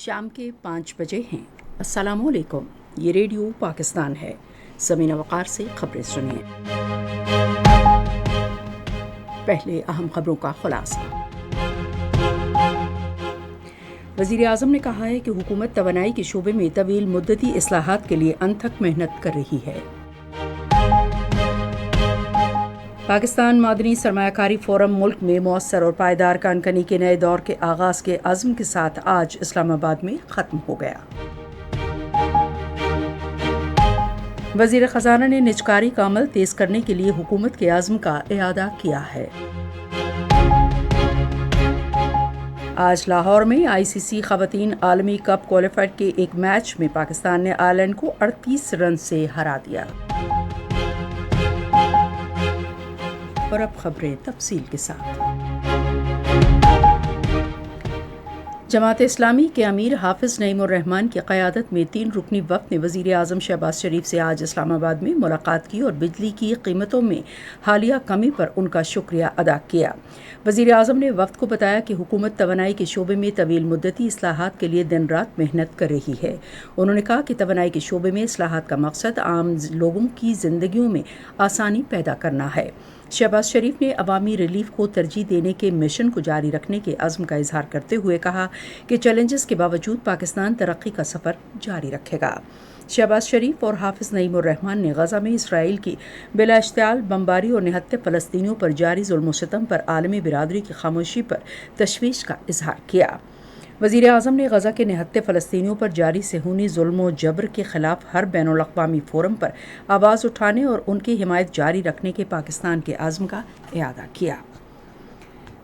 شام کے 5 بجے ہیں۔ السلام علیکم، یہ ریڈیو پاکستان ہے۔ سمینہ وقار سے خبریں سنیے۔ پہلے اہم خبروں کا خلاصہ۔ وزیر اعظم نے کہا ہے کہ حکومت توانائی کے شعبے میں طویل مدتی اصلاحات کے لیے انتھک محنت کر رہی ہے۔ پاکستان معدنی سرمایہ کاری فورم ملک میں مؤثر اور پائیدار کانکنی کے نئے دور کے آغاز کے عزم کے ساتھ آج اسلام آباد میں ختم ہو گیا۔ وزیر خزانہ نے نجکاری کا عمل تیز کرنے کے لیے حکومت کے عزم کا اعادہ کیا ہے۔ آج لاہور میں آئی سی سی خواتین عالمی کپ کوالیفائر کے ایک میچ میں پاکستان نے آئرلینڈ کو 38 رن سے ہرا دیا۔ اور اب خبریں تفصیل کے ساتھ۔ جماعت اسلامی کے امیر حافظ نعیم الرحمان کی قیادت میں 3 رکنی وفد نے وزیر اعظم شہباز شریف سے آج اسلام آباد میں ملاقات کی اور بجلی کی قیمتوں میں حالیہ کمی پر ان کا شکریہ ادا کیا۔ وزیر اعظم نے وفد کو بتایا کہ حکومت توانائی کے شعبے میں طویل مدتی اصلاحات کے لیے دن رات محنت کر رہی ہے۔ انہوں نے کہا کہ توانائی کے شعبے میں اصلاحات کا مقصد عام لوگوں کی زندگیوں میں آسانی پیدا کرنا ہے۔ شہباز شریف نے عوامی ریلیف کو ترجیح دینے کے مشن کو جاری رکھنے کے عزم کا اظہار کرتے ہوئے کہا کہ چیلنجز کے باوجود پاکستان ترقی کا سفر جاری رکھے گا۔ شہباز شریف اور حافظ نعیم الرحمان نے غزہ میں اسرائیل کی بلا اشتعال بمباری اور نہتے فلسطینیوں پر جاری ظلم و ستم پر عالمی برادری کی خاموشی پر تشویش کا اظہار کیا۔ وزیر اعظم نے غزہ کے نہتے فلسطینیوں پر جاری صہیونی ظلم و جبر کے خلاف ہر بین الاقوامی فورم پر آواز اٹھانے اور ان کی حمایت جاری رکھنے کے پاکستان کے عزم کا اعادہ کیا۔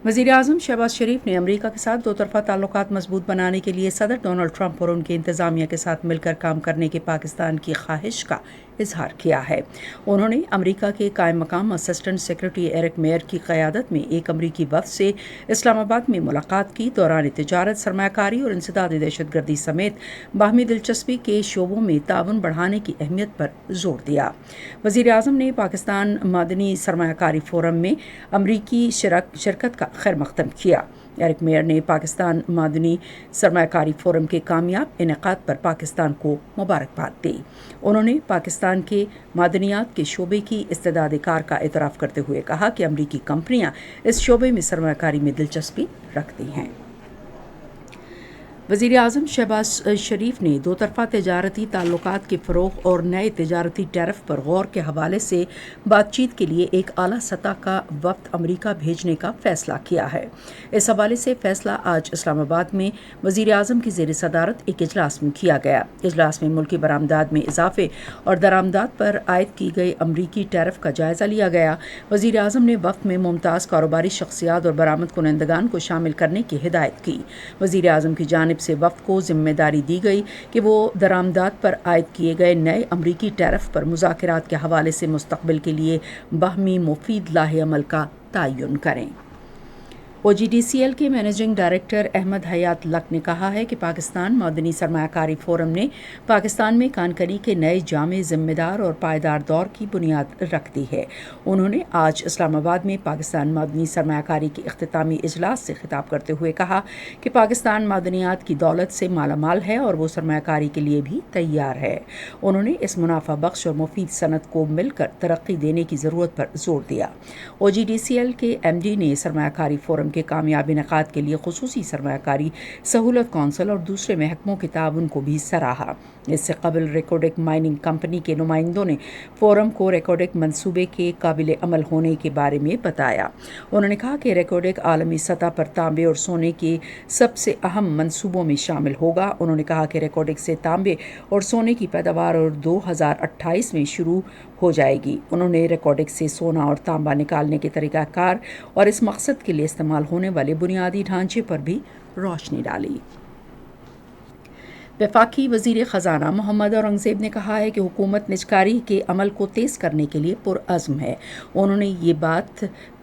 وزیر اعظم شہباز شریف نے امریکہ کے ساتھ 2 طرفہ تعلقات مضبوط بنانے کے لیے صدر ڈونلڈ ٹرمپ اور ان کے انتظامیہ کے ساتھ مل کر کام کرنے کے پاکستان کی خواہش کا اظہار کیا ہے۔ انہوں نے امریکہ کے قائم مقام اسسٹنٹ سیکرٹری ایرک میئر کی قیادت میں ایک امریکی وفد سے اسلام آباد میں ملاقات کی دوران تجارت، سرمایہ کاری اور انسداد دہشت گردی سمیت باہمی دلچسپی کے شعبوں میں تعاون بڑھانے کی اہمیت پر زور دیا۔ وزیر اعظم نے پاکستان معدنی سرمایہ کاری فورم میں امریکی شرکت کا خیر مقدم کیا۔ ایرک میئر نے پاکستان معدنی سرمایہ کاری فورم کے کامیاب انعقاد پر پاکستان کو مبارکباد دی۔ انہوں نے پاکستان کے معدنیات کے شعبے کی استعداد کار کا اعتراف کرتے ہوئے کہا کہ امریکی کمپنیاں اس شعبے میں سرمایہ کاری میں دلچسپی رکھتی ہیں۔ وزیر اعظم شہباز شریف نے 2 طرفہ تجارتی تعلقات کے فروغ اور نئے تجارتی ٹیرف پر غور کے حوالے سے بات چیت کے لیے ایک اعلیٰ سطح کا وفد امریکہ بھیجنے کا فیصلہ کیا ہے۔ اس حوالے سے فیصلہ آج اسلام آباد میں وزیر اعظم کی زیر صدارت ایک اجلاس میں کیا گیا۔ اجلاس میں ملکی برآمدات میں اضافے اور درآمدات پر عائد کی گئی امریکی ٹیرف کا جائزہ لیا گیا۔ وزیر اعظم نے وفد میں ممتاز کاروباری شخصیات اور برآمد کنندگان کو شامل کرنے کی ہدایت کی۔ وزیر اعظم کی جانب سے وفد کو ذمہ داری دی گئی کہ وہ درآمدات پر عائد کیے گئے نئے امریکی ٹیرف پر مذاکرات کے حوالے سے مستقبل کے لیے باہمی مفید لاہ عمل کا تعین کریں۔ او جی ڈی سی ایل کے مینیجنگ ڈائریکٹر احمد حیات لق نے کہا ہے کہ پاکستان معدنی سرمایہ کاری فورم نے پاکستان میں کانکنی کے نئے جامع، ذمہ دار اور پائیدار دور کی بنیاد رکھ دی ہے۔ انہوں نے آج اسلام آباد میں پاکستان معدنی سرمایہ کاری کے اختتامی اجلاس سے خطاب کرتے ہوئے کہا کہ پاکستان معدنیات کی دولت سے مالا مال ہے اور وہ سرمایہ کاری کے لیے بھی تیار ہے۔ انہوں نے اس منافع بخش اور مفید صنعت کو مل کر ترقی دینے کی ضرورت پر زور دیا۔ او جی ڈی سی ایل کے ایم ڈی نے سرمایہ کاری فورم کے کامیاب انعقاد کے لیے خصوصی سرمایہ کاری سہولت کونسل اور دوسرے محکموں کے تعاون کو بھی سراہا۔ اس سے قبل ریکوڈک مائننگ کمپنی کے نمائندوں نے فورم کو ریکوڈک منصوبے کے قابل عمل ہونے کے بارے میں بتایا۔ انہوں نے کہا کہ ریکوڈک عالمی سطح پر تانبے اور سونے کے سب سے اہم منصوبوں میں شامل ہوگا۔ انہوں نے کہا کہ ریکوڈک سے تانبے اور سونے کی پیداوار اور 2028 میں شروع ہو جائے گی۔ انہوں نے ریکوڈک سے سونا اور تانبا نکالنے کے طریقہ کار اور اس مقصد کے لیے استعمال ہونے والے بنیادی ڈھانچے پر بھی روشنی ڈالی۔ وفاقی وزیر خزانہ محمد اورنگزیب نے کہا ہے کہ حکومت نجکاری کے عمل کو تیز کرنے کے لیے پرعزم ہے۔ انہوں نے یہ بات